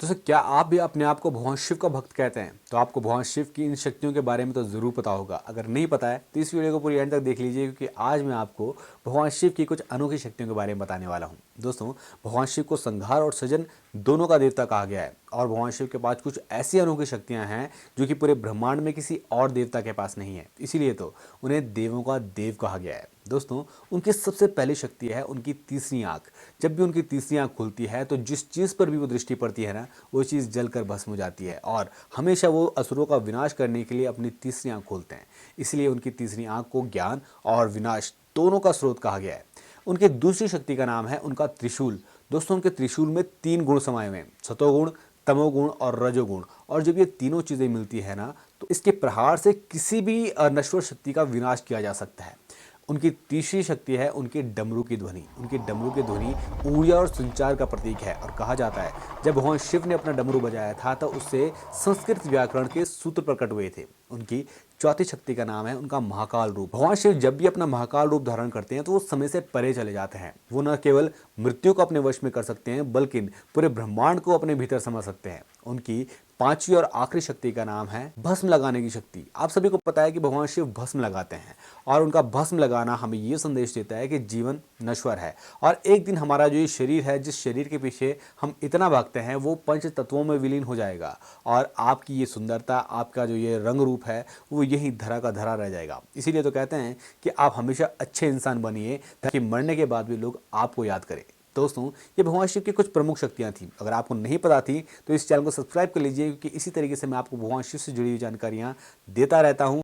तो क्या आप भी अपने आप को भगवान शिव का भक्त कहते हैं? तो आपको भगवान शिव की इन शक्तियों के बारे में तो ज़रूर पता होगा। अगर नहीं पता है तो इस वीडियो को पूरी एंड तक देख लीजिए, क्योंकि आज मैं आपको भगवान शिव की कुछ अनोखी शक्तियों के बारे में बताने वाला हूँ। दोस्तों, भगवान शिव को संहार और सृजन दोनों का देवता कहा गया है, और भगवान शिव के पास कुछ ऐसी अनोखी शक्तियाँ हैं जो कि पूरे ब्रह्मांड में किसी और देवता के पास नहीं है। इसीलिए तो उन्हें देवों का देव कहा गया है। दोस्तों, उनकी सबसे पहली शक्ति है उनकी तीसरी आंख। जब भी उनकी तीसरी आंख खुलती है तो जिस चीज़ पर भी वो दृष्टि पड़ती है ना, वो चीज़ जलकर भस्म हो जाती है, और हमेशा वो असुरों का विनाश करने के लिए अपनी तीसरी आंख खोलते हैं। इसलिए उनकी तीसरी आंख को ज्ञान और विनाश दोनों का स्रोत कहा गया है। उनकी दूसरी शक्ति का नाम है उनका त्रिशूल। दोस्तों, उनके त्रिशूल में 3 गुण समाये हुए हैं: सतोगुण, तमोगुण और रजोगुण। और जब ये तीनों चीज़ें मिलती है ना, तो इसके प्रहार से किसी भी नश्वर शक्ति का विनाश किया जा सकता है। उनकी तीसरी शक्ति है उनके डमरू की ध्वनि। उनकी डमरू की ध्वनि ऊर्जा और संचार का प्रतीक है, और कहा जाता है जब भगवान शिव ने अपना डमरू बजाया था तो उससे संस्कृत व्याकरण के सूत्र प्रकट हुए थे। उनकी चौथी शक्ति का नाम है उनका महाकाल रूप। भगवान शिव जब भी अपना महाकाल रूप धारण करते हैं तो वो समय से परे चले जाते हैं। वो न केवल मृत्यु को अपने वश में कर सकते हैं, बल्कि पूरे ब्रह्मांड को अपने भीतर समझ सकते हैं। उनकी पांचवी और आखिरी शक्ति का नाम है भस्म लगाने की शक्ति। आप सभी को पता है कि भगवान शिव भस्म लगाते हैं, और उनका भस्म लगाना हमें ये संदेश देता है कि जीवन नश्वर है, और एक दिन हमारा जो ये शरीर है, जिस शरीर के पीछे हम इतना भागते हैं, वो पंच तत्वों में विलीन हो जाएगा, और आपकी ये सुंदरता, आपका जो ये रंग रूप है, वो यही धरा का धरा रह जाएगा। इसीलिए तो कहते हैं कि आप हमेशा अच्छे इंसान बनिए, ताकि मरने के बाद भी लोग आपको याद करें। दोस्तों, ये भगवान शिव की कुछ प्रमुख शक्तियां थी। अगर आपको नहीं पता थी तो इस चैनल को सब्सक्राइब कर लीजिए, क्योंकि इसी तरीके से मैं आपको भगवान शिव से जुड़ी हुई जानकारियां देता रहता हूं।